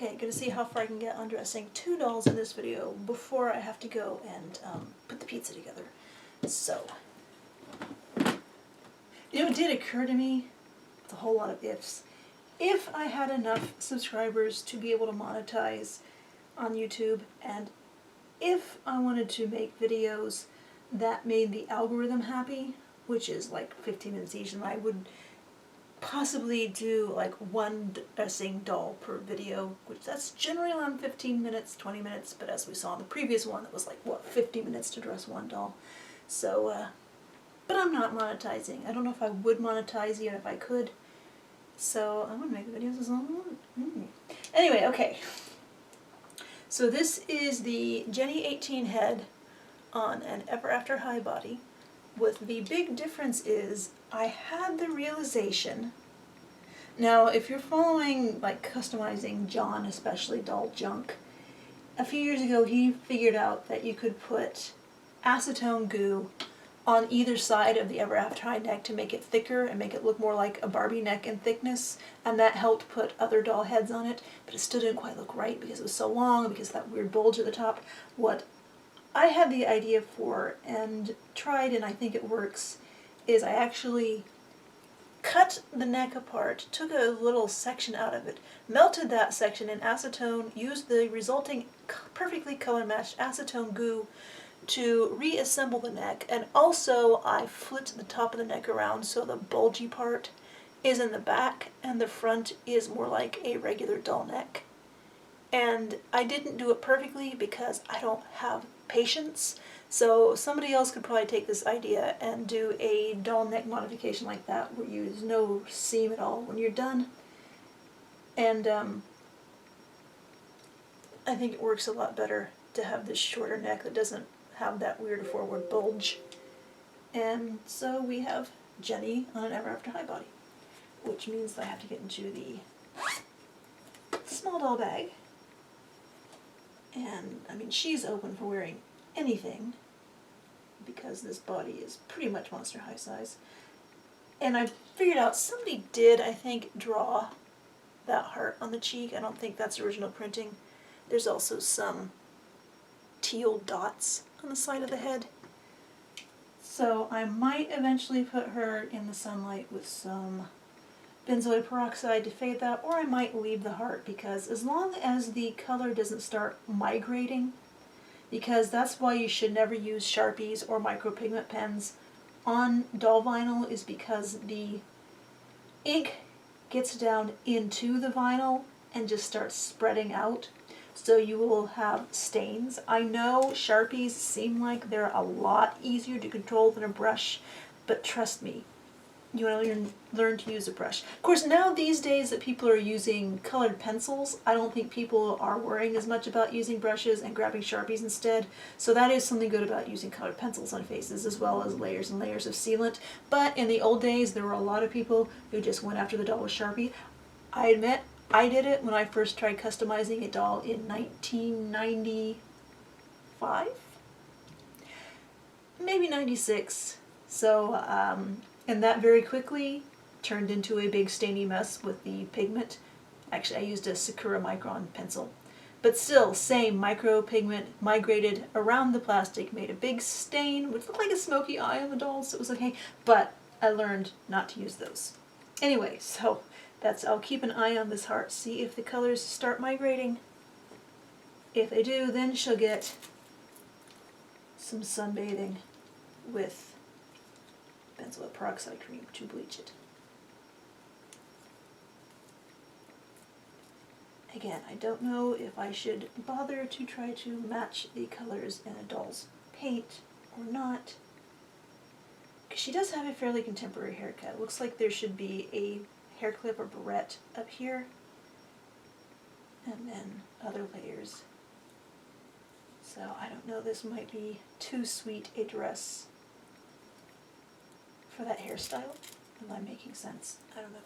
Okay, gonna see how far I can get undressing 2 dolls in this video before I have to go and put the pizza together. So, it did occur to me, it's a whole lot of ifs. If I had enough subscribers to be able to monetize on YouTube, and if I wanted to make videos that made the algorithm happy, which is like 15 minutes each, and I would possibly do like one dressing doll per video, which that's generally around 15 minutes, 20 minutes, but as we saw in the previous one, that was like, what, 50 minutes to dress one doll. So, but I'm not monetizing. I don't know if I would monetize even if I could. So I'm gonna make videos as long as I want. Anyway, okay. So this is the Jenny 18 head on an Ever After High body. With the big difference is I had the realization. Now, if you're following like customizing John, especially doll junk, a few years ago he figured out that you could put acetone goo on either side of the Ever After High neck to make it thicker and make it look more like a Barbie neck in thickness, and that helped put other doll heads on it, but it still didn't quite look right because it was so long, because of that weird bulge at the top. What I had the idea for and tried, and I think it works, is I actually cut the neck apart, took a little section out of it, melted that section in acetone, used the resulting perfectly color matched acetone goo to reassemble the neck, and also I flipped the top of the neck around so the bulgy part is in the back and the front is more like a regular doll neck. And I didn't do it perfectly because I don't have patience, so somebody else could probably take this idea and do a doll neck modification like that where you use no seam at all when you're done. And I think it works a lot better to have this shorter neck that doesn't have that weird forward bulge. And so we have Jenny on an Ever After High body, which means I have to get into the small doll bag. And, I mean, she's open for wearing anything because this body is pretty much Monster High size. And I figured out somebody did, I think, draw that heart on the cheek. I don't think that's original printing. There's also some teal dots on the side of the head. So I might eventually put her in the sunlight with some benzoyl peroxide to fade that, or I might leave the heart, because as long as the color doesn't start migrating, because that's why you should never use Sharpies or micropigment pens on doll vinyl, is because the ink gets down into the vinyl and just starts spreading out, so you will have stains. I know Sharpies seem like they're a lot easier to control than a brush, but trust me, you want to learn to use a brush. Of course, now these days that people are using colored pencils, I don't think people are worrying as much about using brushes and grabbing Sharpies instead. So that is something good about using colored pencils on faces, as well as layers and layers of sealant. But in the old days, there were a lot of people who just went after the doll with Sharpie. I admit, I did it when I first tried customizing a doll in 1995? Maybe 96. So, and that very quickly turned into a big stainy mess with the pigment. Actually, I used a Sakura Micron pencil. But still, same micro pigment migrated around the plastic, made a big stain, which looked like a smoky eye on the doll, so it was okay. But I learned not to use those. Anyway, so I'll keep an eye on this heart, see if the colors start migrating. If they do, then she'll get some sunbathing with benzoyl peroxide cream to bleach it. Again, I don't know if I should bother to try to match the colors in a doll's paint or not, because she does have a fairly contemporary haircut. It looks like there should be a hair clip or barrette up here, and then other layers. So I don't know, this might be too sweet a dress for that hairstyle. Am I making sense? I don't know.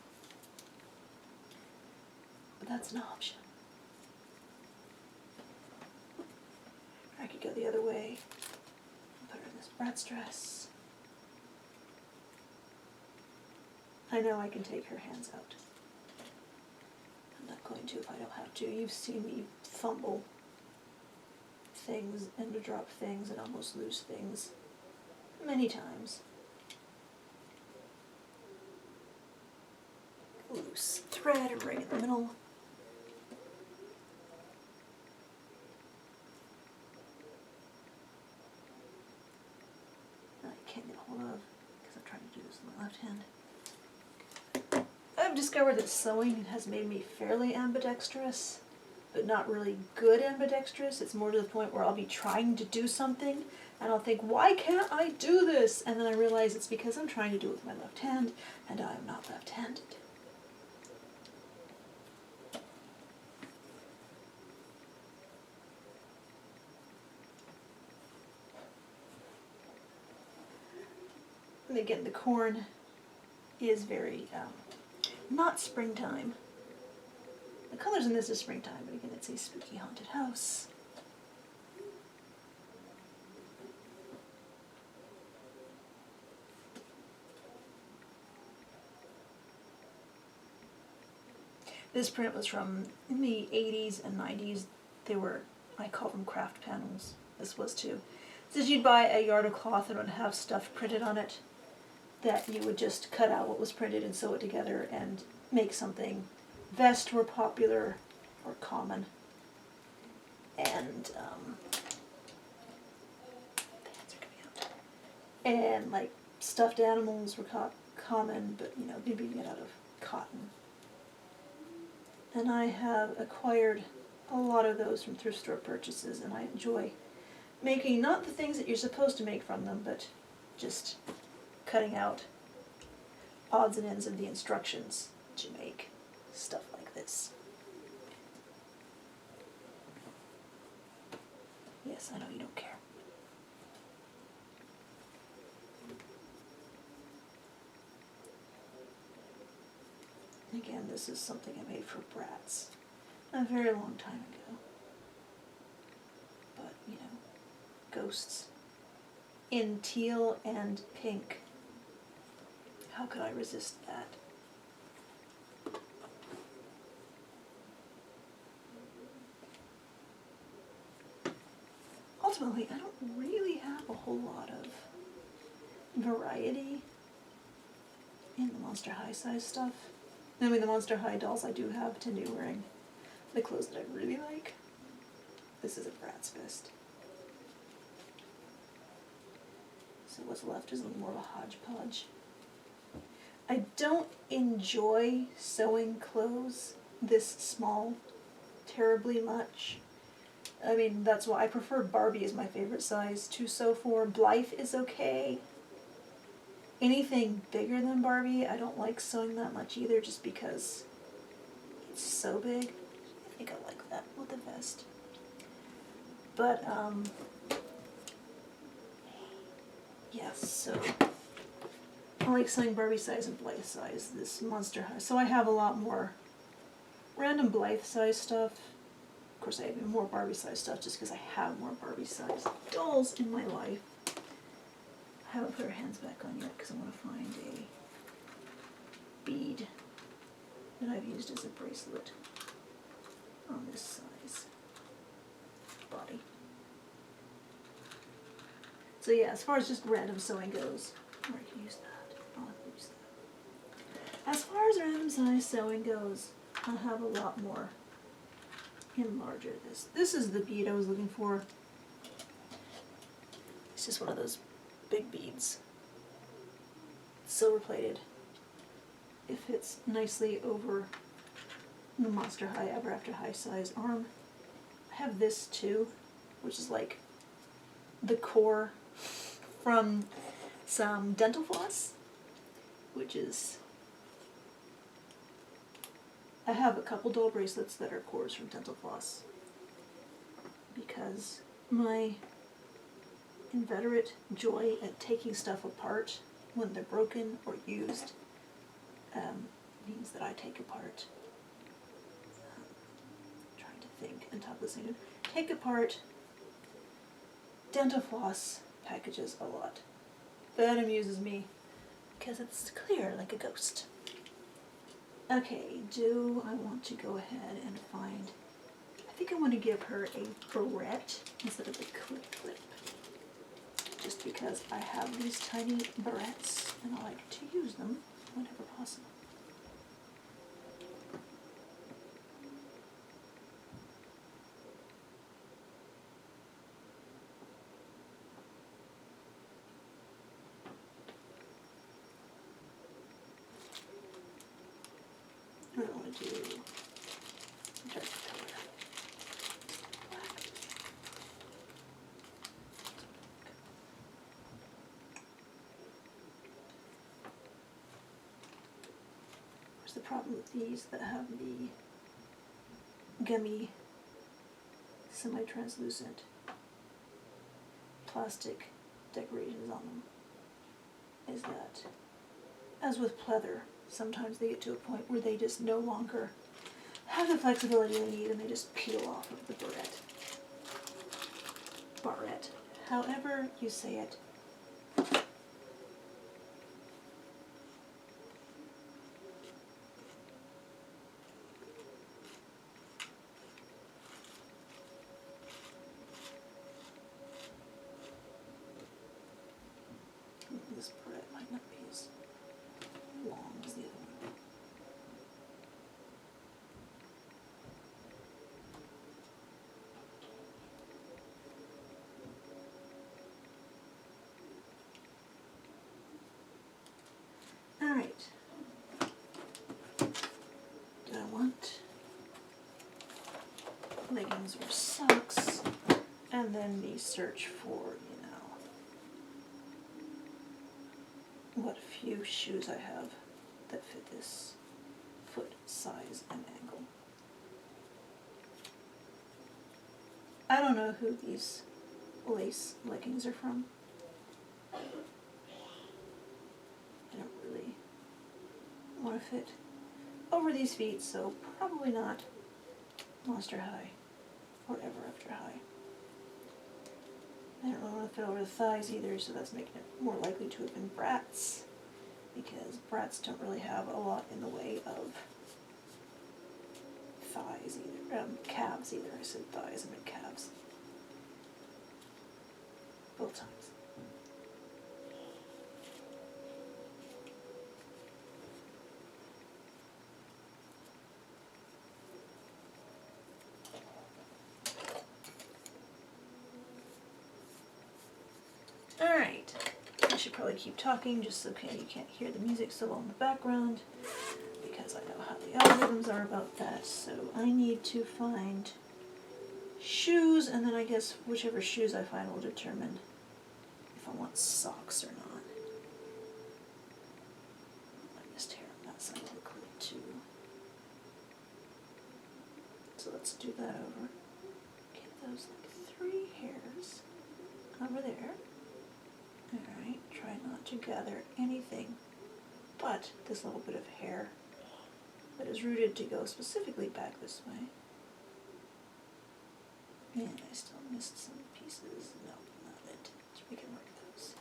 But that's an option. I could go the other way and put her in this Bratz dress. I know I can take her hands out. I'm not going to if I don't have to. You've seen me fumble things and drop things and almost lose things many times. Loose thread right in the middle. That I can't get a hold of because I'm trying to do this with my left hand. I've discovered that sewing has made me fairly ambidextrous, but not really good ambidextrous. It's more to the point where I'll be trying to do something and I'll think, why can't I do this? And then I realize it's because I'm trying to do it with my left hand and I am not left-handed. And again, the corn is very not springtime. The colors in this is springtime, but again, it's a spooky haunted house. This print was from in the 80s and 90s. They were, I call them craft panels. This was too. It says you'd buy a yard of cloth and it would have stuff printed on it that you would just cut out what was printed and sew it together and make something. Vests were popular or common. And and like stuffed animals were common, but you know, they'd be made out of cotton. And I have acquired a lot of those from thrift store purchases, and I enjoy making not the things that you're supposed to make from them, but just cutting out odds and ends of the instructions to make stuff like this. Yes, I know you don't care. Again, this is something I made for brats a very long time ago. But, you know, ghosts in teal and pink. How could I resist that? Ultimately, I don't really have a whole lot of variety in the Monster High size stuff. I mean, the Monster High dolls I do have tend to be wearing the clothes that I really like. This is a Brat's vest. So what's left is a little more of a hodgepodge. I don't enjoy sewing clothes this small terribly much. I mean, that's why I prefer Barbie as my favorite size to sew for. Blythe is okay. Anything bigger than Barbie, I don't like sewing that much either, just because it's so big. I think I like that with the vest. But, yes, so I like sewing Barbie size and Blythe size, this Monster High. So I have a lot more random Blythe size stuff. Of course, I have even more Barbie size stuff just because I have more Barbie size dolls in my life. I haven't put her hands back on yet because I want to find a bead that I've used as a bracelet on this size body. So yeah, as far as just random sewing goes, I can use that. I'll have to use that. As far as random size sewing goes, I have a lot more in larger. This is the bead I was looking for. It's just one of those big beads. Silver plated. It fits nicely over the Monster High Ever After High size arm. I have this too, which is like the core from some dental floss, which is, I have a couple doll bracelets that are cores from dental floss because my inveterate joy at taking stuff apart when they're broken or used means that I take apart, trying to think on top of this, take apart dental floss packages a lot. That amuses me because it's clear like a ghost. Okay, do I want to go ahead and find, I think I want to give her a barrette instead of a quick clip. Just because I have these tiny barrettes and I like to use them whenever possible. I don't want to do dark color. Black. Where's the problem with these that have the gummy, semi-translucent plastic decorations on them? Is that, as with pleather, sometimes they get to a point where they just no longer have the flexibility they need and they just peel off of the barrette. Barrette, however you say it. This barrette might not be as long as the other one. Alright. Do I want leggings or socks? And then the search for, what few shoes I have that fit this foot size and angle. I don't know who these lace leggings are from. I don't really want to fit over these feet, so probably not Monster High or Ever After High. I don't really want to fit over the thighs either, so that's making it more likely to have been Bratz, because Bratz don't really have a lot in the way of thighs either, calves either. I said thighs, I meant calves. Both times. Alright, I should probably keep talking just so you can't hear the music so well in the background, because I know how the algorithms are about that. So I need to find shoes, and then I guess whichever shoes I find will determine if I want socks or not. I missed hair on that side of the clip too. So let's do that over. Get those like 3 hairs over there. Alright, try not to gather anything but this little bit of hair that is rooted to go specifically back this way. And I still missed some pieces. No, not it. So we can work those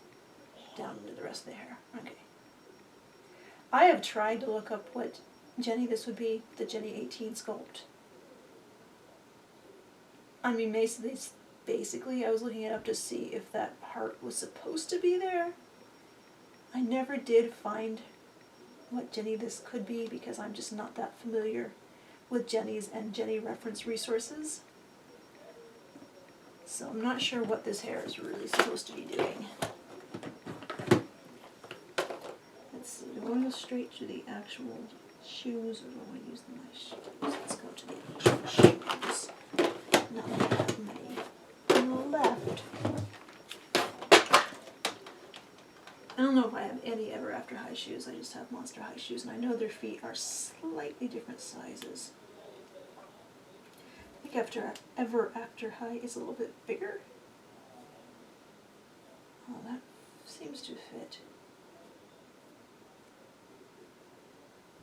down into the rest of the hair. Okay. I have tried to look up what Jenny this would be, the Jenny 18 sculpt. I mean, basically I was looking it up to see if that part was supposed to be there. I never did find what Jenny this could be because I'm just not that familiar with Jenny's and Jenny reference resources. So I'm not sure what this hair is really supposed to be doing. Let's see, do I want to go straight to the actual shoes or do I want to use the nice shoes? Let's go to the actual shoes. Not that many left. I don't know if I have any Ever After High shoes, I just have Monster High shoes, and I know their feet are slightly different sizes. I think Ever After High is a little bit bigger. Oh, that seems to fit.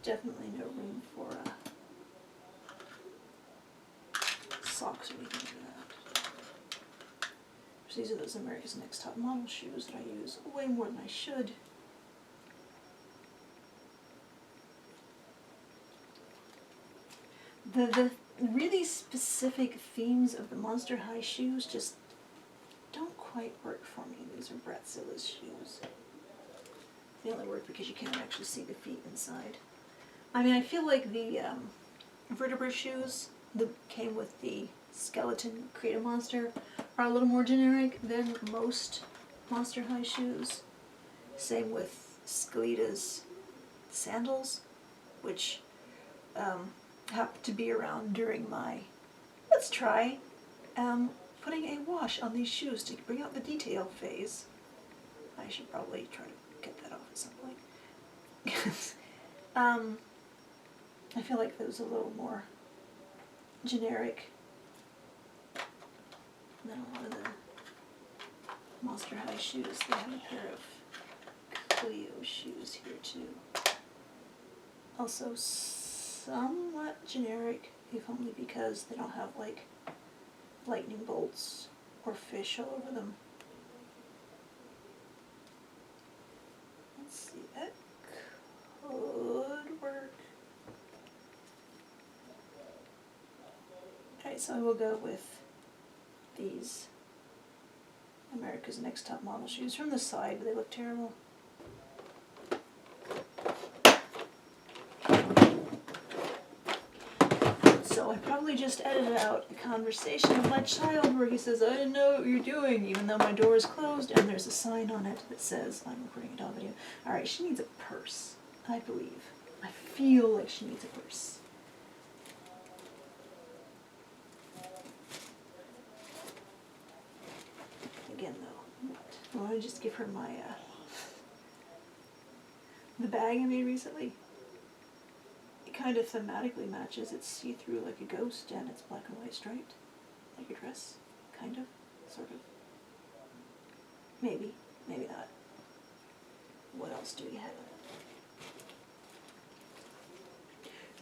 Definitely no room for socks or anything like that. So these are those America's Next Top Model shoes that I use way more than I should. The really specific themes of the Monster High shoes just don't quite work for me. These are Bratzilla's shoes. They only work because you can't actually see the feet inside. I mean, I feel like the vertebra shoes that came with the skeleton Creative Monster are a little more generic than most Monster High shoes. Same with Skeleta's sandals, which happened to be around during my let's try putting a wash on these shoes to bring out the detail phase. I should probably try to get that off at some point. I feel like that was a little more generic than a lot of the Monster High shoes. They have a pair of Cleo shoes here too. Also somewhat generic, if only because they don't have like lightning bolts or fish all over them. Let's see, that could work. Alright, so I will go with these America's Next Top Model shoes. From the side, they look terrible. So I probably just edited out a conversation with my child where he says, I didn't know what you're doing, even though my door is closed, and there's a sign on it that says I'm recording a dog video. Alright, she needs a purse, I believe. I feel like she needs a purse. Again though, what? I want to just give her my, the bag I made recently. It kind of thematically matches. It's see-through like a ghost, and it's black and white striped, like a dress, kind of, sort of. Maybe, maybe not. What else do we have?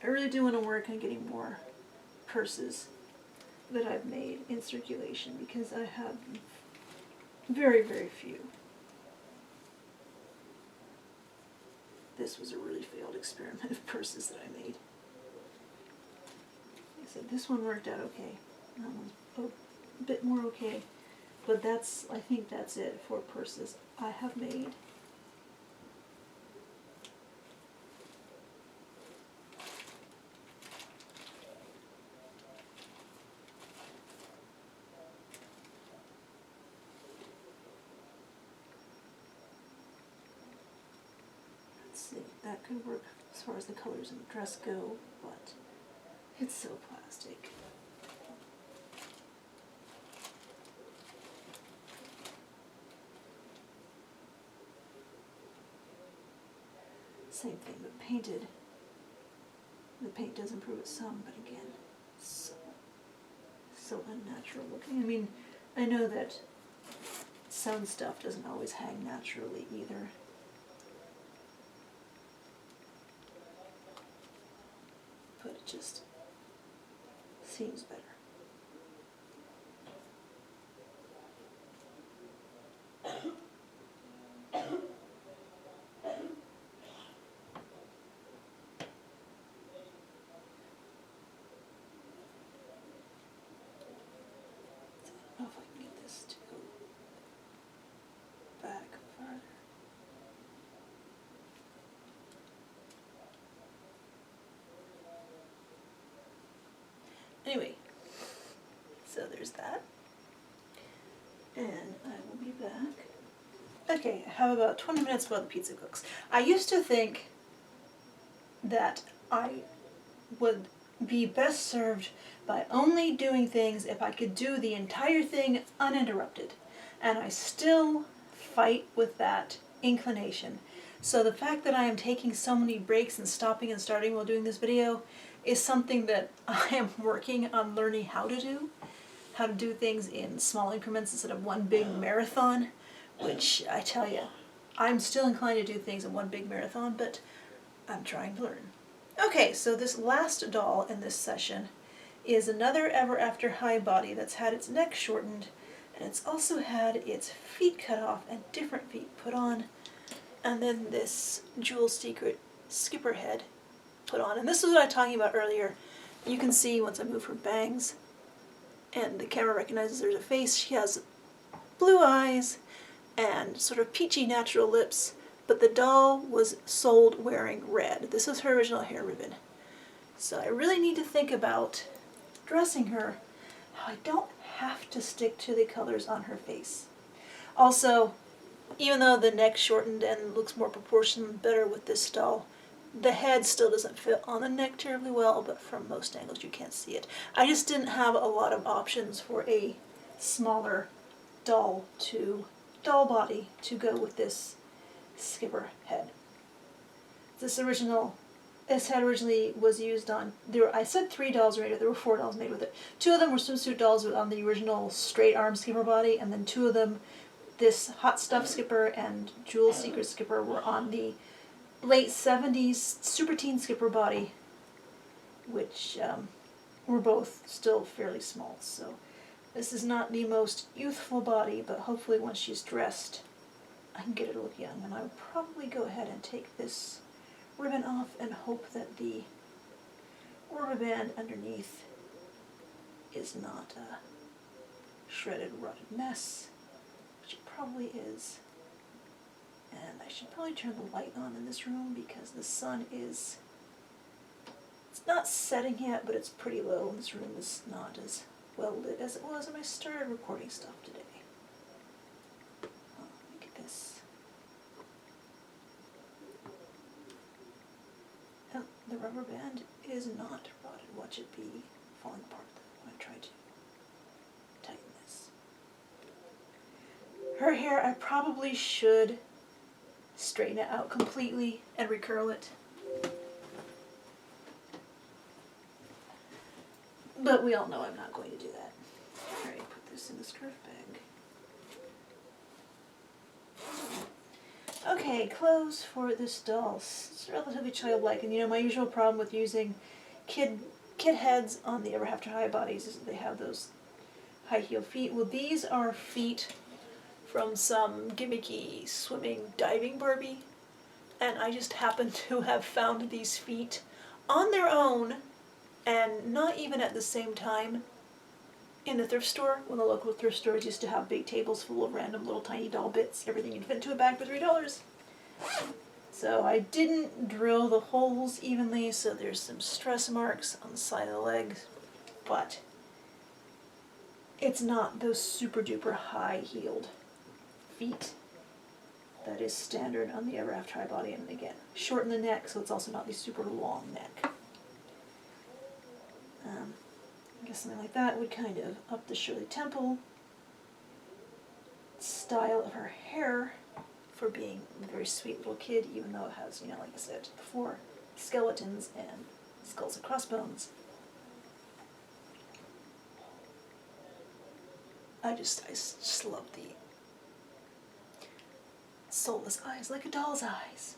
I really do want to work on getting more purses that I've made in circulation because I have very, very few. This was a really failed experiment of purses that I made. Like I said, this one worked out okay. That one's a bit more okay. But that's, I think that's it for purses I have made. That could work as far as the colors in the dress go, but it's so plastic. Same thing, but painted. The paint does improve it some, but again, so unnatural looking. I mean, I know that some stuff doesn't always hang naturally either. But it just seems better. I don't know if I can get this to go back farther. Anyway, so there's that. And I will be back. Okay, I have about 20 minutes while the pizza cooks. I used to think that I would be best served by only doing things if I could do the entire thing uninterrupted. And I still fight with that inclination. So the fact that I am taking so many breaks and stopping and starting while doing this video is something that I am working on learning how to do. How to do things in small increments instead of one big marathon, which I tell you, I'm still inclined to do things in one big marathon, but I'm trying to learn. Okay, so this last doll in this session is another Ever After High body that's had its neck shortened, and it's also had its feet cut off and different feet put on, and then this Jewel Secret skipper head put on. And this is what I was talking about earlier, You can see once I move her bangs and the camera recognizes there's a face, she has blue eyes and sort of peachy natural lips, but the doll was sold wearing red. This was her original hair ribbon. So I really need to think about dressing her how I don't have to stick to the colors on her face. Also, even though the neck shortened and looks more proportioned better with this doll, the head still doesn't fit on the neck terribly well, but from most angles you can't see it. I just didn't have a lot of options for a smaller doll body to go with this skipper head. This head originally was used on, I said 3 dolls made with it, there were 4 dolls made with it. 2 of them were swimsuit dolls on the original straight arm skipper body, and then 2 of them, this Hot Stuff skipper and Jewel Seeker skipper, were on the late 70s Super Teen skipper body, which were both still fairly small. So this is not the most youthful body, but hopefully once she's dressed, I can get her to look young. And I would probably go ahead and take this ribbon off and hope that the rubber band underneath is not a shredded, rotted mess, which it probably is. And I should probably turn the light on in this room because the sun is, it's not setting yet, but it's pretty low, and this room is not as well lit as it was when I started recording stuff today. Oh, look at this. Oh, the rubber band is not rotted. Watch it be falling apart when I try to tighten this. Her hair, I probably should straighten it out completely and recurl it. But we all know I'm not going to do that. Alright, put this in the scarf bag. Okay, clothes for this doll. It's relatively childlike, and you know, my usual problem with using kid heads on the Ever After High bodies is that they have those high heel feet. Well, these are feet from some gimmicky swimming diving Barbie, and I just happen to have found these feet on their own and not even at the same time in the thrift store, when the local thrift stores used to have big tables full of random little tiny doll bits, everything you'd fit into a bag for $3. So I didn't drill the holes evenly, so there's some stress marks on the side of the legs, but it's not those super duper high heeled feet that is standard on the Ever After High body. And again, shorten the neck, so it's also not the super long neck. I guess something like that would kind of up the Shirley Temple style of her hair for being a very sweet little kid, even though it has, you know, like I said before, skeletons and skulls and crossbones. I just love the soulless eyes, like a doll's eyes.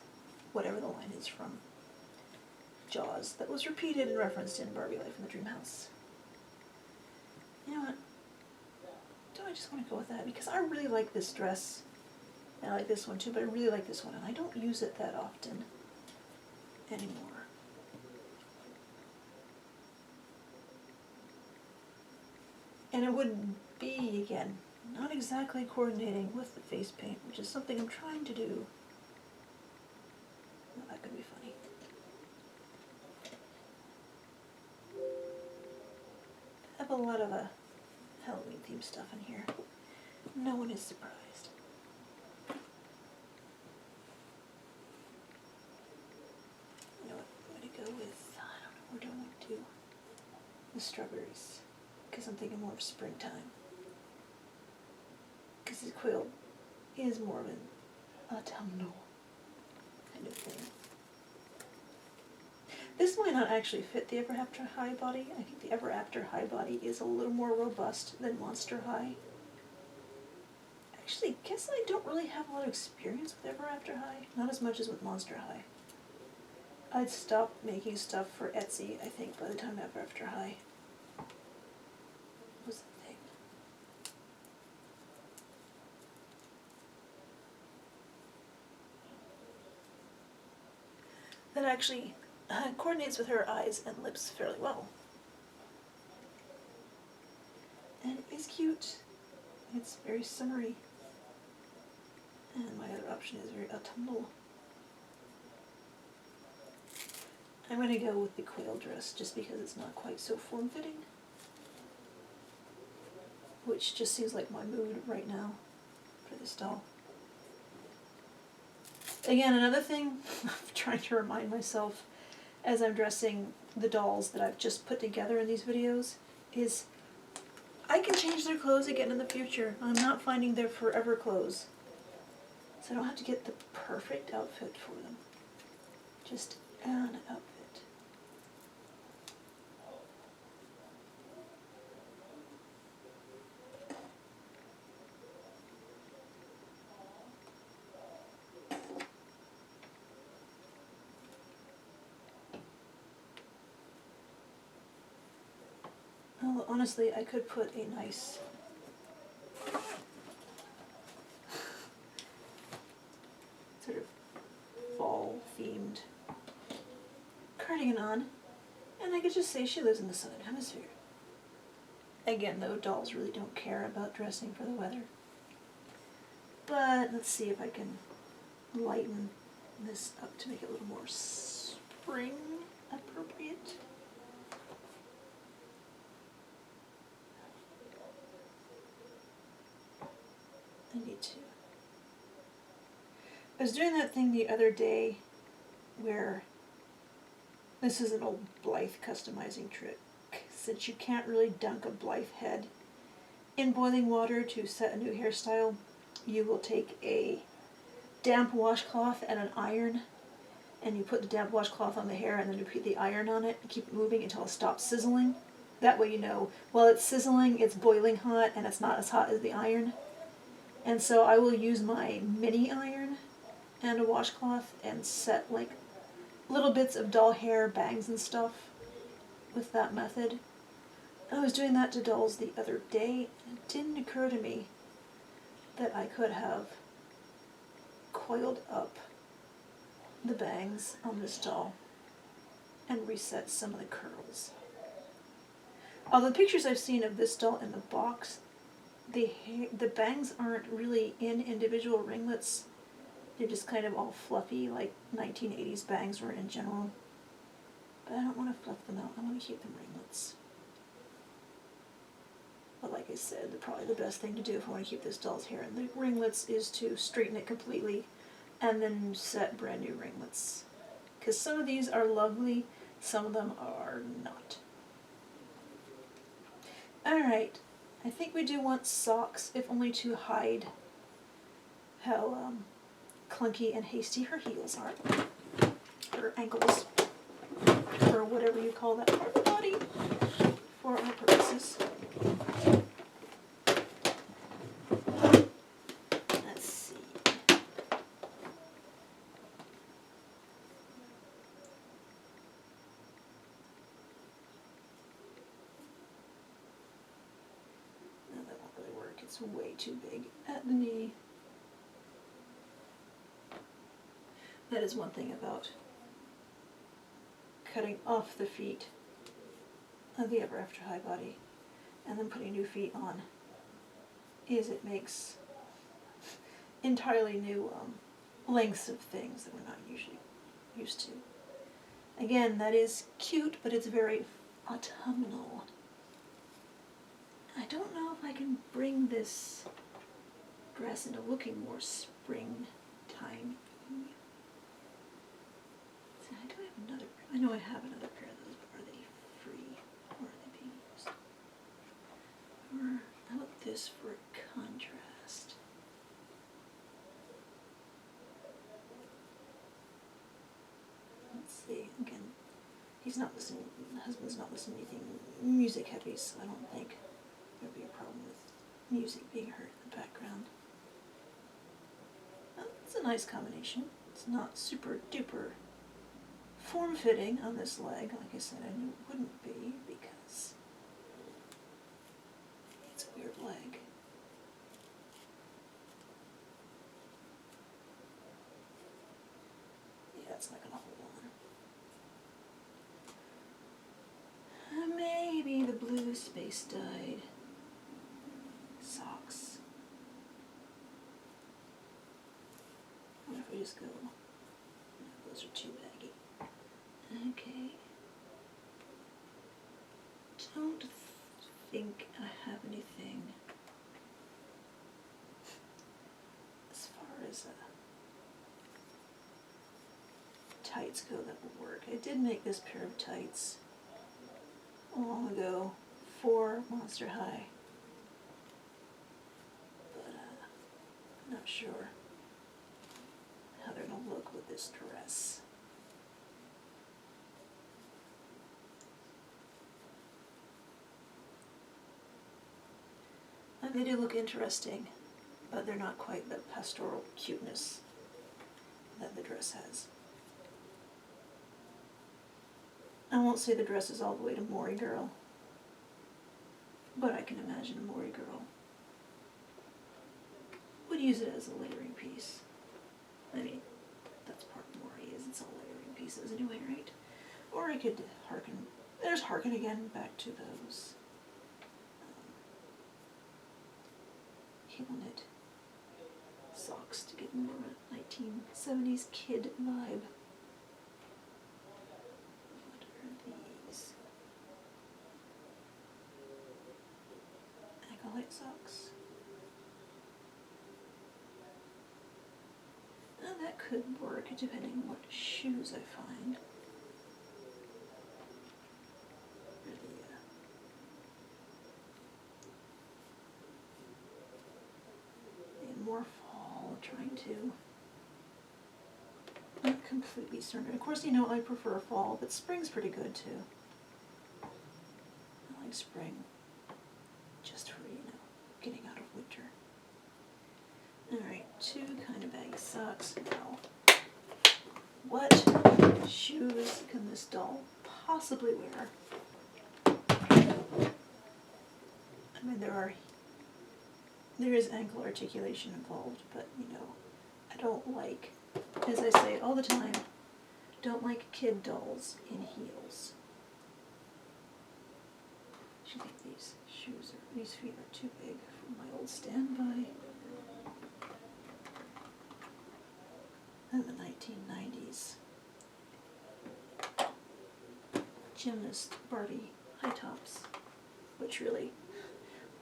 Whatever the line is from Jaws that was repeated and referenced in Barbie Life in the Dream House. You know what? Do I just want to go with that? Because I really like this dress. And I like this one too, but I really like this one, and I don't use it that often anymore. And it would be, again, not exactly coordinating with the face paint, which is something I'm trying to do. Well, that could be funny. I have a lot of Halloween themed stuff in here. No one is surprised. You know what, I'm going to go with, I don't know, where do I want to do? The strawberries, because I'm thinking more of springtime. Because the quilt is more of an autumnal kind of thing. This might not actually fit the Ever After High body. I think the Ever After High body is a little more robust than Monster High. Actually, I guess I don't really have a lot of experience with Ever After High. Not as much as with Monster High. I'd stopped making stuff for Etsy, I think, by the time Ever After High was the thing. That actually coordinates with her eyes and lips fairly well. And it is cute. It's very summery. And my other option is very autumnal. I'm going to go with the quail dress just because it's not quite so form-fitting. Which just seems like my mood right now for this doll. Again, another thing I'm trying to remind myself as I'm dressing the dolls that I've just put together in these videos is I can change their clothes again in the future. I'm not finding their forever clothes. So I don't have to get the perfect outfit for them. Just an outfit. Well, honestly, I could put a nice sort of fall-themed cardigan on, and I could just say she lives in the Southern Hemisphere. Again, though, dolls really don't care about dressing for the weather. But let's see if I can lighten this up to make it a little more spring appropriate. I need to. I was doing that thing the other day where this is an old Blythe customizing trick. Since you can't really dunk a Blythe head in boiling water to set a new hairstyle, you will take a damp washcloth and an iron, and you put the damp washcloth on the hair and then you put the iron on it and keep it moving until it stops sizzling. That way you know while it's sizzling, it's boiling hot and it's not as hot as the iron. And so I will use my mini iron and a washcloth and set like little bits of doll hair, bangs and stuff with that method. I was doing that to dolls the other day, and it didn't occur to me that I could have coiled up the bangs on this doll and reset some of the curls. Although the pictures I've seen of this doll in the box, the bangs aren't really in individual ringlets. They're just kind of all fluffy, like 1980s bangs were in general. But I don't want to fluff them out. I want to keep them ringlets. But like I said, probably the best thing to do if I want to keep this doll's hair in the ringlets is to straighten it completely and then set brand new ringlets. Because some of these are lovely, some of them are not. Alright, I think we do want socks, if only to hide how clunky and hasty her heels are. Her ankles, or whatever you call that part of the body, for our purposes. Let's see. No, that won't really work. It's way too big at the knee. That is one thing about cutting off the feet of the Ever After High body and then putting new feet on, is it makes entirely new lengths of things that we're not usually used to. Again, that is cute, but it's very autumnal. I don't know if I can bring this dress into looking more springtime. I know I have another pair of those, but are they free? Or are they being used? Or how about this for contrast? Let's see, again, he's not listening, the husband's not listening to anything music heavy, so I don't think there'll be a problem with music being heard in the background. Well, it's a nice combination. It's not super duper form-fitting on this leg. Like I said, I knew it wouldn't be because it's a weird leg. Yeah, it's not going to hold on. Maybe the blue space dyed just go, no, those are too baggy. Okay. Don't think I have anything as far as tights go that will work. I did make this pair of tights long ago for Monster High, but I'm not sure how they're going to look with this dress. And they do look interesting, but they're not quite the pastoral cuteness that the dress has. I won't say the dress is all the way to Maury Girl, but I can imagine a Maury Girl would use it as a layering piece. I mean, that's part of Maury is it's all layering pieces anyway, right? Or I could harken again back to those cable knit socks to get more of a 1970s kid vibe. What are these? Acolyte socks. Now that could work depending on what shoes I find. More fall, trying to not completely certain. Of course, you know I prefer fall, but spring's pretty good too. I like spring just for, you know, getting out of winter. Alright, two kind of baggy socks. Now, what shoes can this doll possibly wear? I mean, there is ankle articulation involved, but you know, I don't like, as I say all the time, don't like kid dolls in heels. I think these feet are too big for my old standby. And the 1990s gymnast Barbie high tops, which really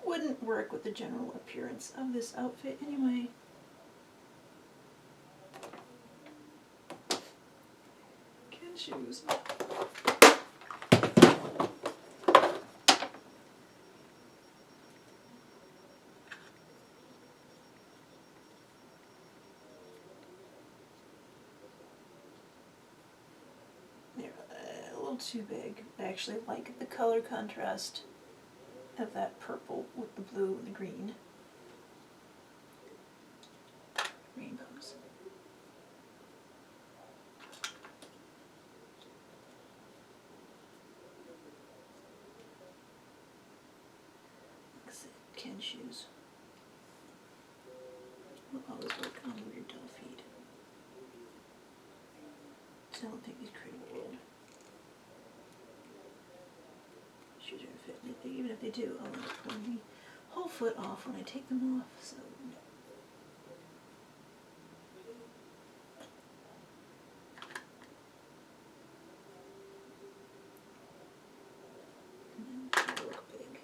wouldn't work with the general appearance of this outfit anyway. Kid shoes. They're a little too big. I actually like the color contrast of that purple with the blue and the green. Rainbows. Ken shoes will always work on weird doll feet. So I don't think these create a world. Shoes are going to fit. Even if they do, I'll end up pulling the whole foot off when I take them off. So no. They look big.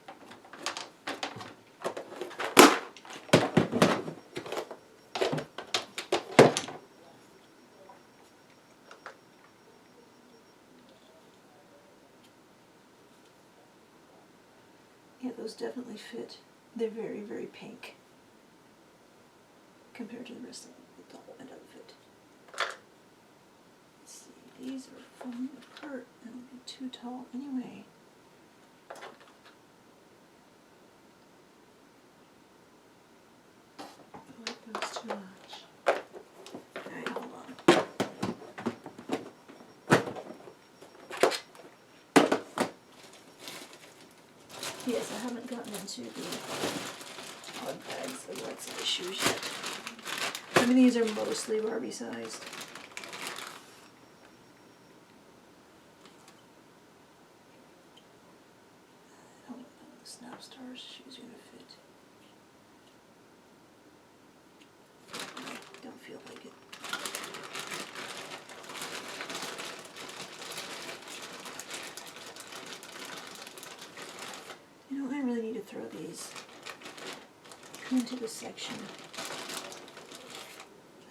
Yeah, those definitely fit. They're very, very pink compared to the rest of the doll and outfit. Let's see, these are falling apart and will be too tall anyway. I like those too much. Alright, hold on. Yes, I haven't gotten into the odd bags of right size shoes yet. I mean, these are mostly Barbie sized. I don't know if the Snap Stars shoes are going to fit. I don't feel like it. throw these into the section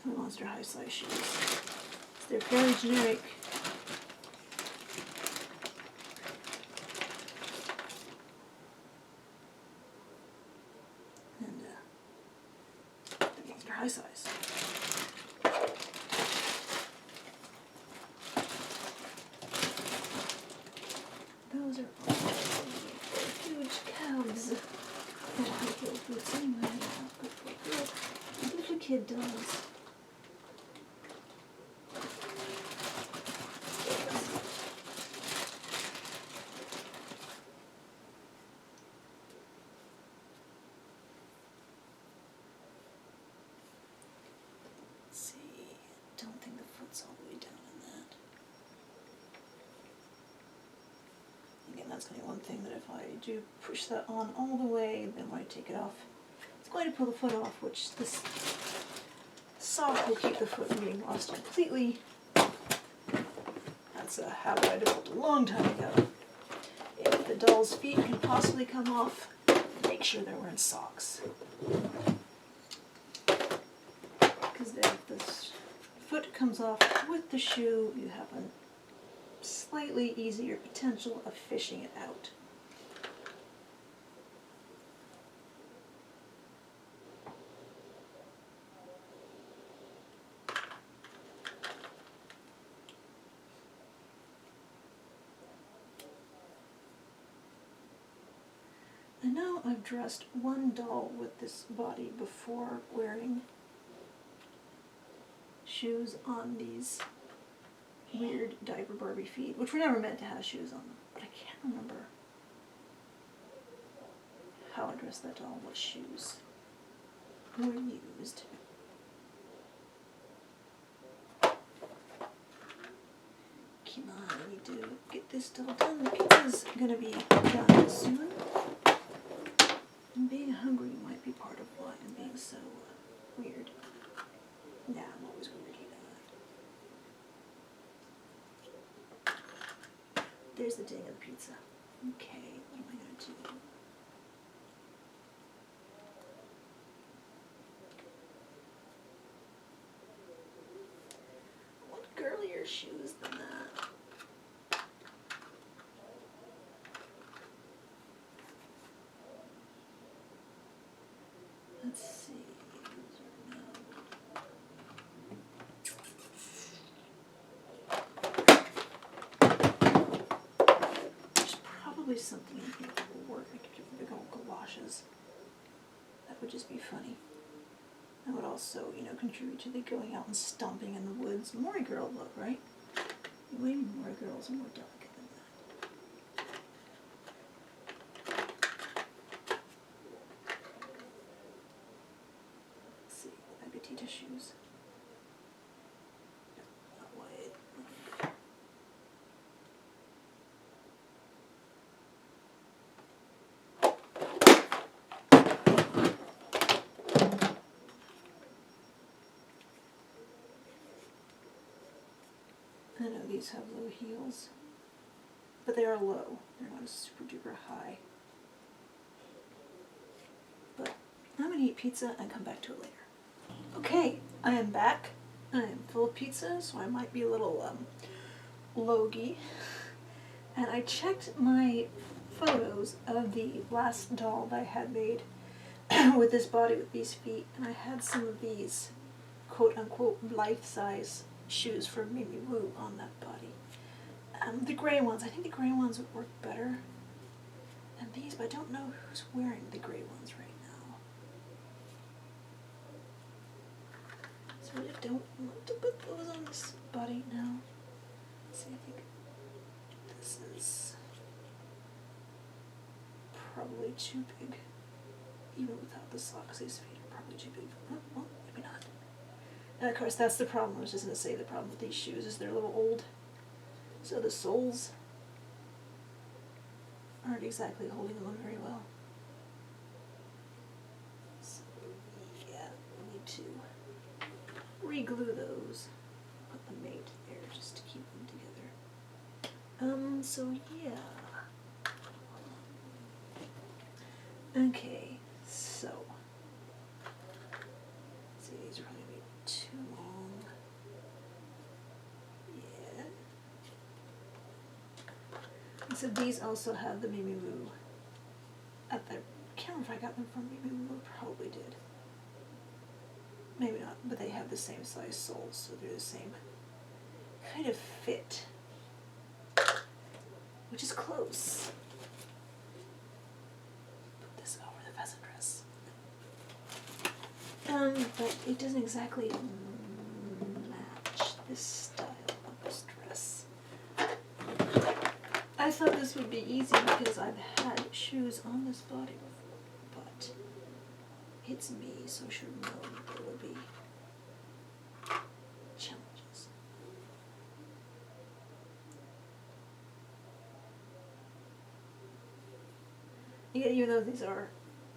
for the Monster High size shoes. They're fairly generic. And they're Monster High size. Those are all huge calves. I don't have those boots anyway. Good for a girl. What if a kid does? Let's see. I don't think the foot's all the way down in that. Again, that's going to be one thing that if I do push that on all the way, then when I take it off, it's going to pull the foot off, which this sock will keep the foot from getting lost completely. That's a habit I developed a long time ago. If the doll's feet can possibly come off, make sure they're wearing socks. Because then if the foot comes off with the shoe, you have a slightly easier potential of fishing it out. I know I've dressed one doll with this body before wearing shoes on these weird diaper Barbie feet, which were never meant to have shoes on them, but I can't remember how I dressed that doll, what shoes were used. Come on, we need to get this doll done. The pizza's gonna be done soon. And being hungry might be part of why I'm being so weird. Nah, I'm always weird, you know that. There's the dang of the pizza. Okay, what am I gonna do? I want girlier shoes than that. Let's see. Those are no. There's probably something in here that will work. I could give big old galoshes. That would just be funny. That would also, you know, contribute to the going out and stomping in the woods. More girl look, right? Way more girls are more delicate than that. Let's see, Agatita shoes. No, not white. I know these have low heels, but they are low. They're not super duper high. But I'm gonna eat pizza and come back to it later. Okay, I am back. I am full of pizza, so I might be a little logy. And I checked my photos of the last doll that I had made with this body, with these feet, and I had some of these quote-unquote life-size shoes for Mimi Woo on that body. The gray ones, I think the gray ones would work better than these, but I don't know who's wearing the gray ones right now. So I really don't want to put those on this body now. Let's see, I think this is probably too big. Even without the socks, these feet are probably too big. Oh, well, maybe not. And of course, that's the problem. I was just going to say the problem with these shoes is they're a little old. So the soles aren't exactly holding them on very well. So, yeah, we need to re-glue those. Put the mate there just to keep them together. So yeah. Okay, so let's see, these are going to be too long. Yeah. And so these also have the Mimi Moo at the. I can't remember if I got them from Mimi Moo. Probably did. Maybe not, but they have the same size soles, so they're the same kind of fit, which is close. Put this over the pheasant dress. But it doesn't exactly match this style of this dress. I thought this would be easy because I've had shoes on this body before, but it's me, so I should know that there would be challenges. Yeah, even though these are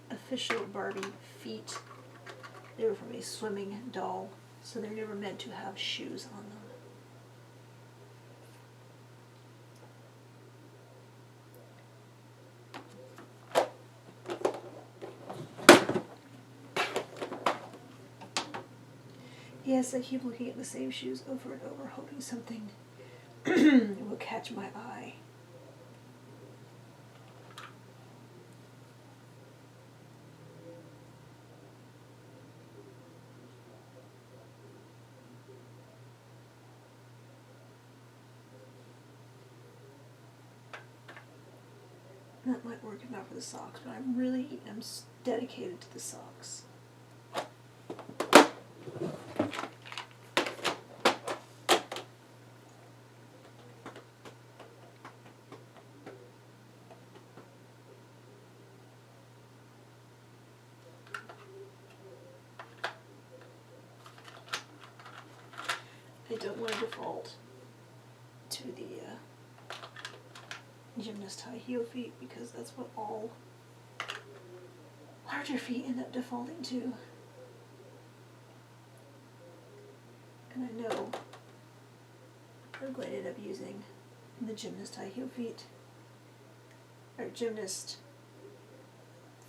official Barbie feet, they were from a swimming doll, so they're never meant to have shoes on them. Yes, I keep looking at the same shoes over and over, hoping something will catch my eye. That might work if not for the socks, but I really am dedicated to the socks. I don't want to default to the gymnast high heel feet because that's what all larger feet end up defaulting to. And I know I'm going to end up using the gymnast high heel feet, or gymnast,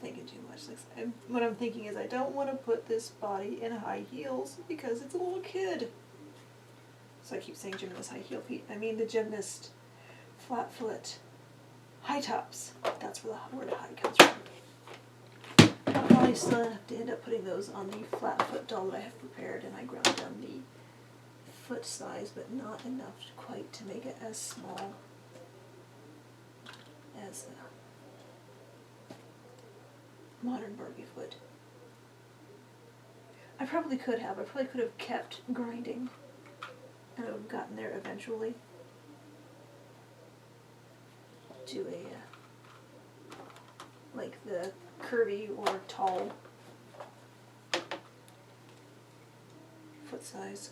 thinking too much. Like, what I'm thinking is I don't want to put this body in high heels because it's a little kid. So I keep saying gymnast high heel feet. I mean the gymnast flat foot high tops. That's where the word high comes from. I'll probably still have to end up putting those on the flat foot doll that I have prepared, and I ground down the foot size, but not enough quite to make it as small as a modern Barbie foot. I probably could have kept grinding and I would have gotten there eventually to a, like the curvy or tall foot size.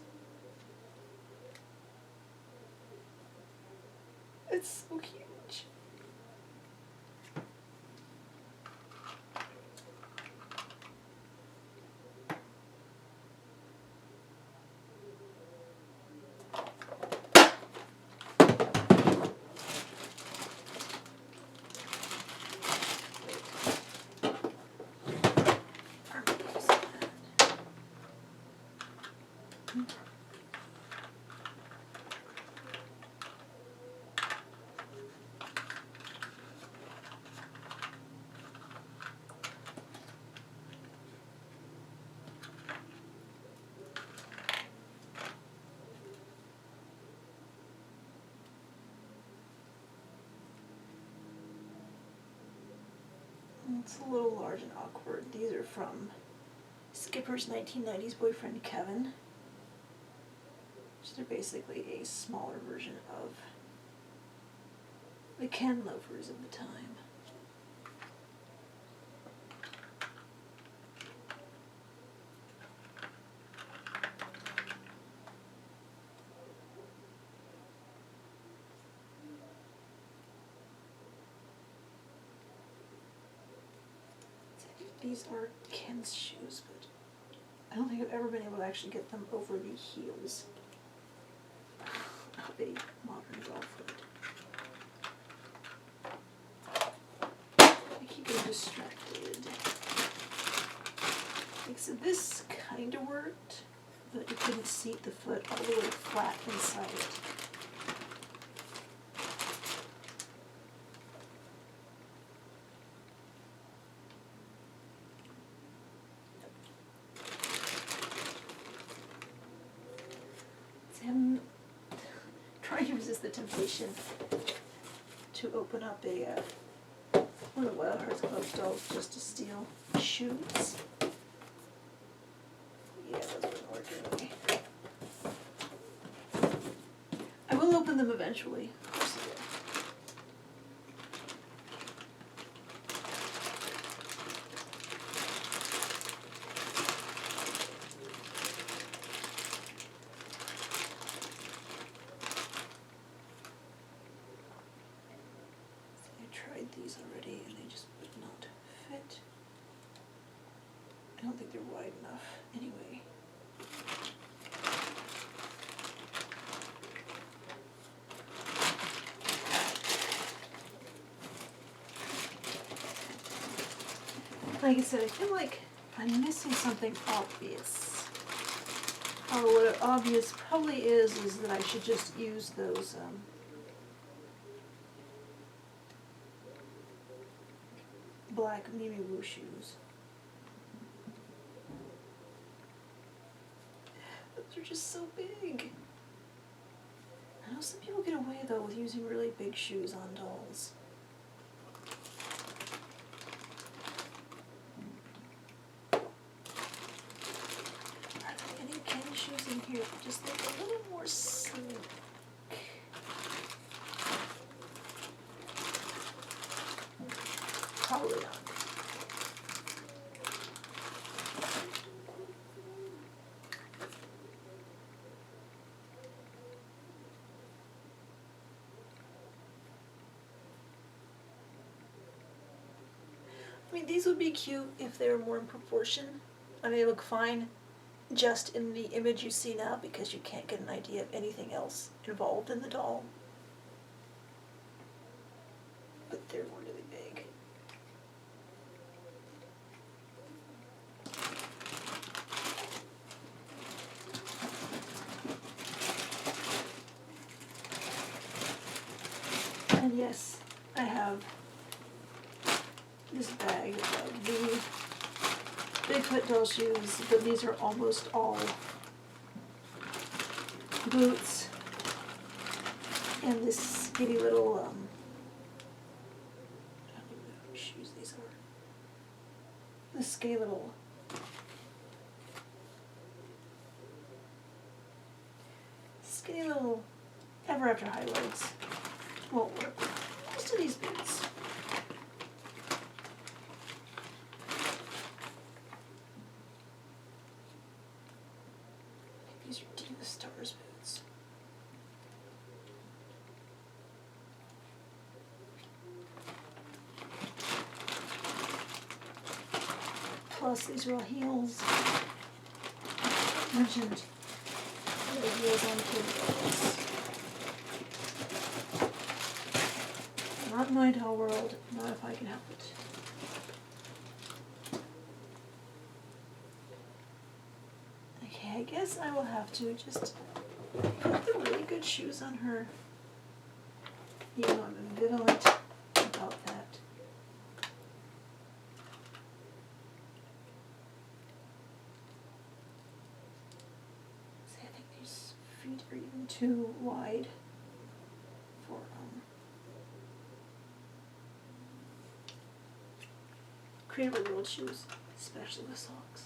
It's so huge. It's a little large and awkward. These are from Skipper's 1990s boyfriend Kevin. Which are basically a smaller version of the Ken loafers of the time. These are Ken's shoes, but I don't think I've ever been able to actually get them over the heels of a modern doll foot. I keep getting distracted. Okay, so this kind of worked, but you couldn't seat the foot all the way flat inside it. So I'm trying to resist the temptation to open up one of the Wild Hearts Club dolls just to steal shoes. Yeah, those wouldn't work anyway. I will open them eventually. Of course I will. I tried these already and they just would not fit. I don't think they're wide enough anyway. Like I said, I feel like I'm missing something obvious. Oh, what obvious probably is that I should just use those black Mimi Woo shoes. Those are just so big. I know some people get away though with using really big shoes on dolls. Are there any candy shoes in here that just look a little more sleek? Probably not. I mean, these would be cute if they were more in proportion. I mean, they look fine just in the image you see now because you can't get an idea of anything else involved in the doll. But they're really big. And yes, I have this bag of the Bigfoot doll shoes, but these are almost all boots. And this skinny little, I don't even know whose shoes these are. This skinny little Ever After highlights. Well, most of these boots. I think these are Diva Stars boots. Plus, these are all heels. Mentioned the heels on kid dolls. Not in my doll world, not if I can help it. Okay, I guess I will have to just put the really good shoes on her. You know, I'm ambivalent about that. See, I think these feet are even too wide for Creative World shoes, especially with socks.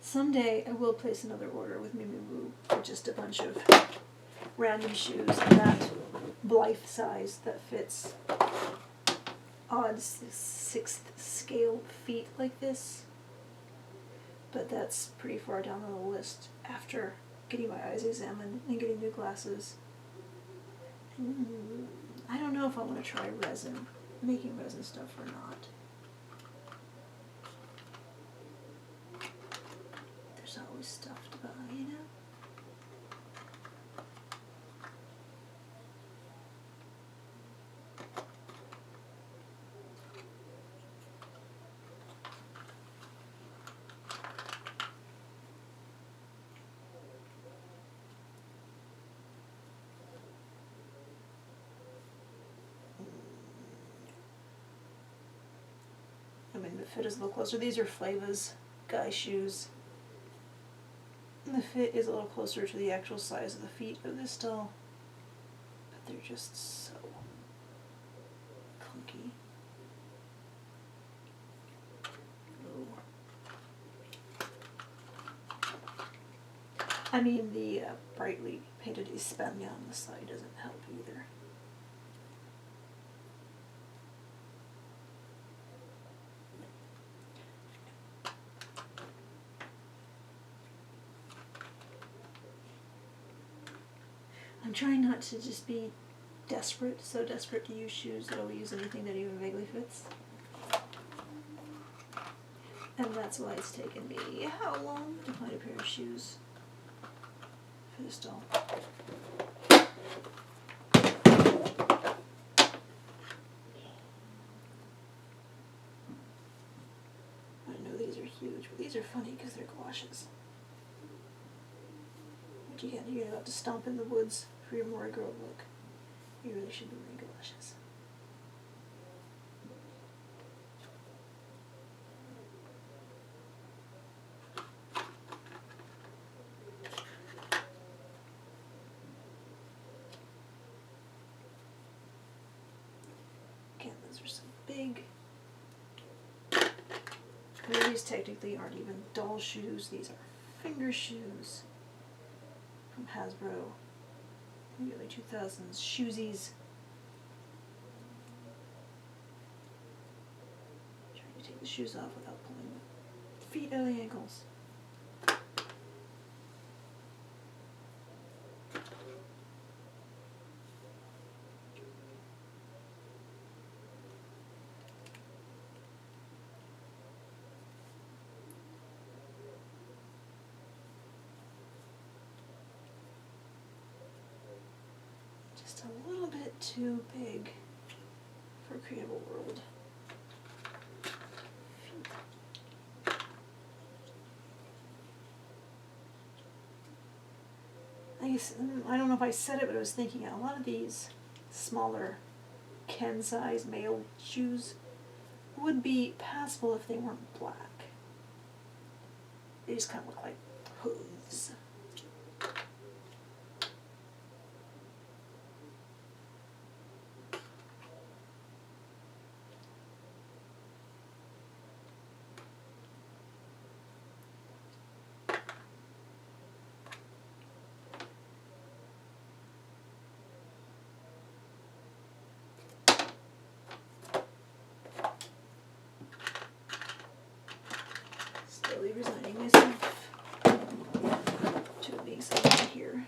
Someday I will place another order with Mimi Woo for just a bunch of random shoes in that Blythe size that fits odd 6th scale feet like this. But that's pretty far down on the list after getting my eyes examined and getting new glasses. I don't know if I want to try resin, making resin stuff or not. There's always stuff to buy, you know? I mean, the fit is a little closer. These are Flava's guy shoes. And the fit is a little closer to the actual size of the feet of this doll. But they're just so clunky. Oh. I mean, the brightly painted España on the side doesn't help either. I'm trying not to just be desperate, so desperate to use shoes that I'll use anything that even vaguely fits. And that's why it's taken me how long to find a pair of shoes for this doll. I know these are huge, but these are funny because they're galoshes. What you get, you're about to stomp in the woods for your Maury Grove look. You really should be wearing galoshes. Again, those are some big. I mean, these technically aren't even doll shoes. These are finger shoes from Hasbro. In the early 2000s, shoesies. Trying to take the shoes off without pulling the feet out of the ankles. Just a little bit too big for Creative World. I don't know if I said it, but I was thinking a lot of these smaller Ken size male shoes would be passable if they weren't black. They just kind of look like hooves. Slowly resigning myself to it being something here.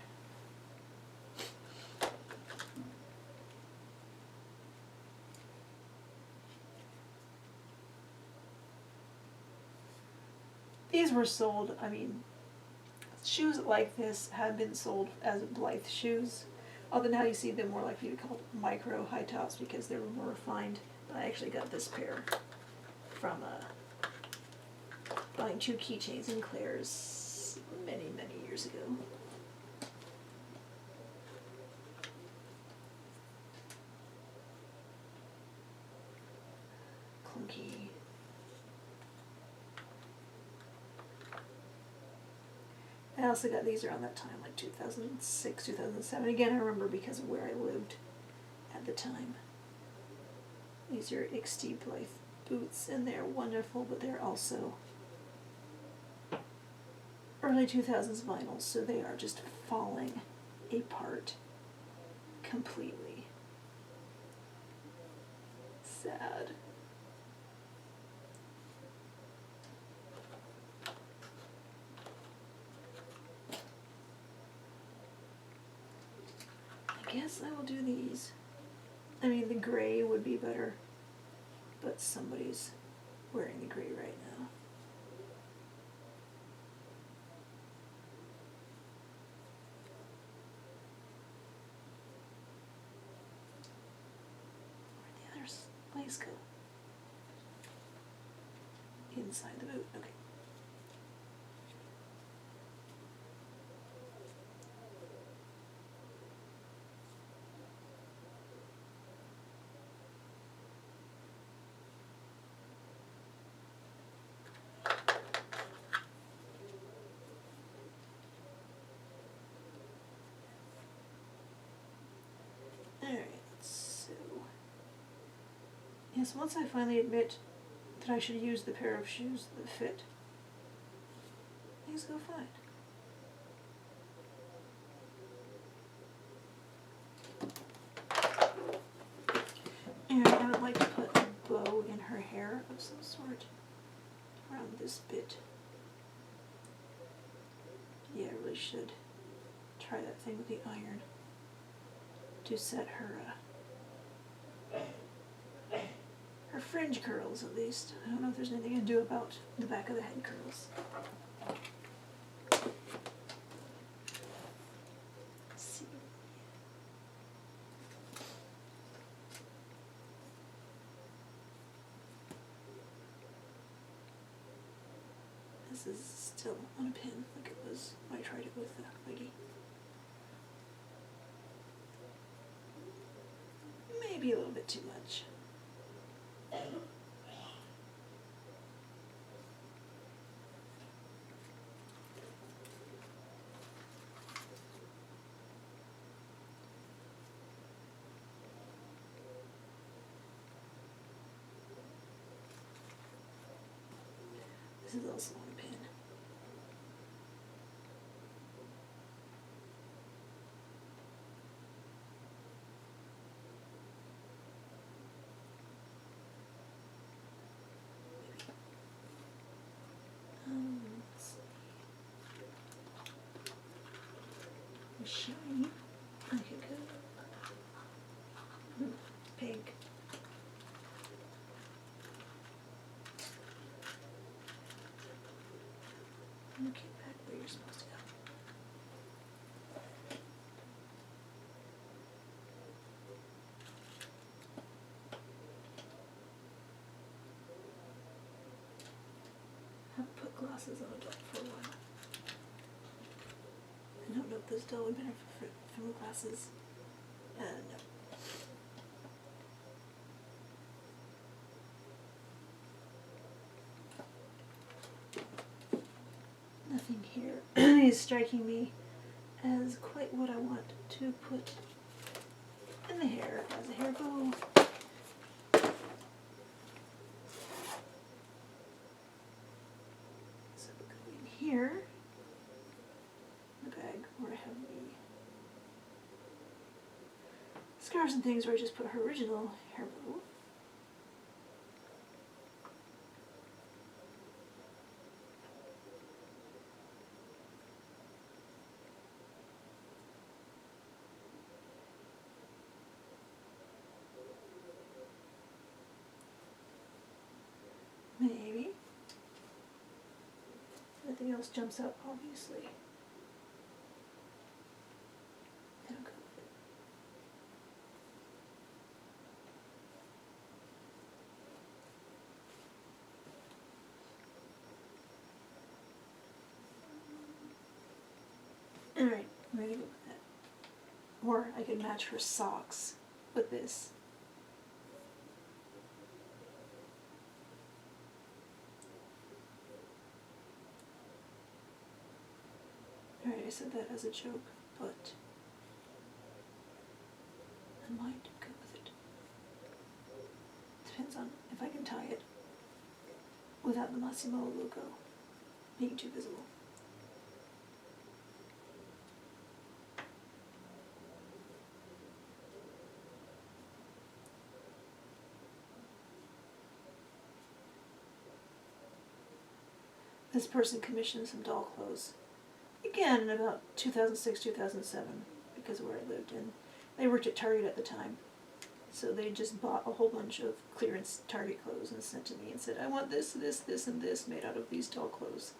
These were sold, I mean, shoes like this have been sold as Blythe shoes, although now you see them more likely to be called micro high tops because they were more refined. But I actually got this pair from buying 2 keychains in Claire's many, many years ago. Clunky. I also got these around that time, like 2006, 2007. Again, I remember because of where I lived at the time. These are XT Blythe boots, and they're wonderful, but they're also early 2000s vinyl, so they are just falling apart completely. Sad. I guess I will do these. I mean, the gray would be better, but somebody's wearing the gray right now. Where'd the other lace go? Inside the boot, okay. Alright, so yes, once I finally admit that I should use the pair of shoes that fit, things go fine. And I would like to put a bow in her hair of some sort around this bit. Yeah, I really should try that thing with the iron to set her her fringe curls, at least. I don't know if there's anything to do about the back of the head curls. Let's see. This is still on a pin, like it was when I tried it with the lady. Maybe a little bit too much. This is also on a pin. Let's see. Shiny. Okay, good. Pink. Okay, back where you're supposed to go. I haven't put glasses on a doll for a while. I don't know if this doll would benefit from the glasses. No. Nothing here is striking me as quite what I want to put in the hair as a hair bow. So go in here, the bag where I have the scarves and things, where I just put her original hair bow. Maybe. Nothing else jumps out, obviously. Then I'll go with it. Alright, I'm ready to go with that. Or I could match her socks with this. Alright, I said that as a joke, but I might go with it. Depends on if I can tie it without the Massimo logo being too visible. This person commissioned some doll clothes. Again, in about 2006, 2007, because of where I lived in. They worked at Target at the time. So they just bought a whole bunch of clearance Target clothes and sent to me and said, I want this, this, this, and this made out of these doll clothes.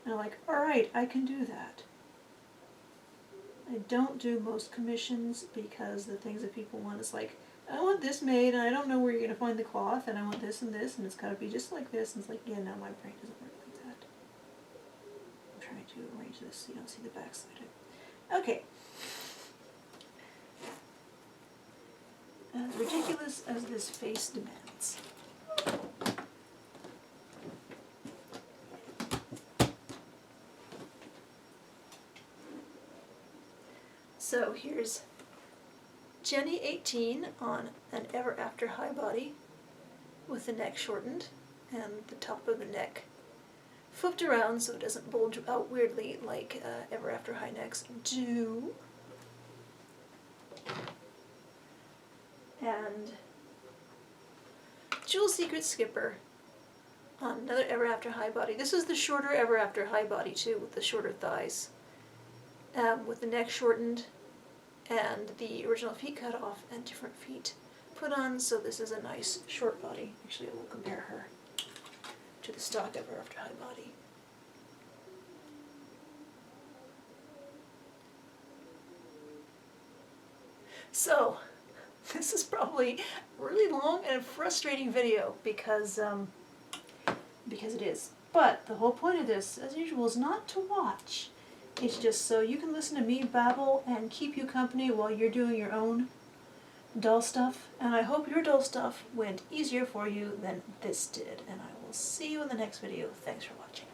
And I'm like, alright, I can do that. I don't do most commissions because the things that people want is like, I want this made and I don't know where you're going to find the cloth and I want this and it's got to be just like this. And it's like, yeah, no, my brain doesn't work like that. I'm trying to arrange this so you don't see the backside of it. Okay. As ridiculous as this face demands. So here's Jenny 18 on an Ever After high body with the neck shortened and the top of the neck flipped around so it doesn't bulge out weirdly like Ever After high necks do. And Jewel Secret Skipper on another Ever After high body. This is the shorter Ever After high body too, with the shorter thighs. With the neck shortened and the original feet cut off and different feet put on, so this is a nice short body. Actually, I will compare her to the stock Ever After high body. So, this is probably a really long and frustrating video because it is. But the whole point of this, as usual, is not to watch. It's just so you can listen to me babble and keep you company while you're doing your own doll stuff. And I hope your doll stuff went easier for you than this did. And I will see you in the next video. Thanks for watching.